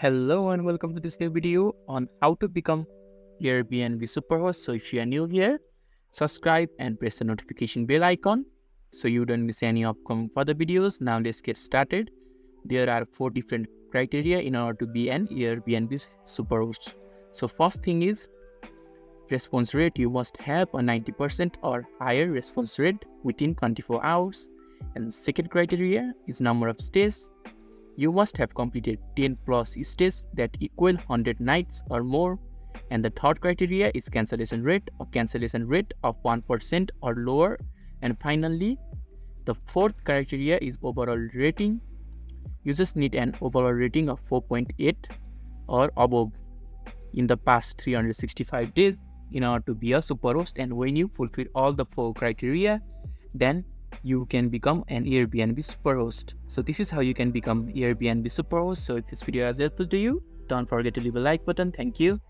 Hello and welcome to this new video on how to become Airbnb Superhost. So if you are new here, subscribe and press the notification bell icon so you don't miss any upcoming further videos. Now let's get started. There are 4 different criteria in order to be an Airbnb Superhost. So first thing is response rate. You must have a 90% or higher response rate within 24 hours. And second criteria is number of stays. You must have completed 10 plus stays that equal 100 nights or more. And the third criteria is cancellation rate of 1% or lower. And finally, the fourth criteria is overall rating. You just need an overall rating of 4.8 or above in the past 365 days in order to be a superhost. And when you fulfill all the 4 criteria, then you can become an Airbnb superhost. So this is how you can become Airbnb superhost. So if this video is helpful to you, don't forget to leave a like button. Thank you.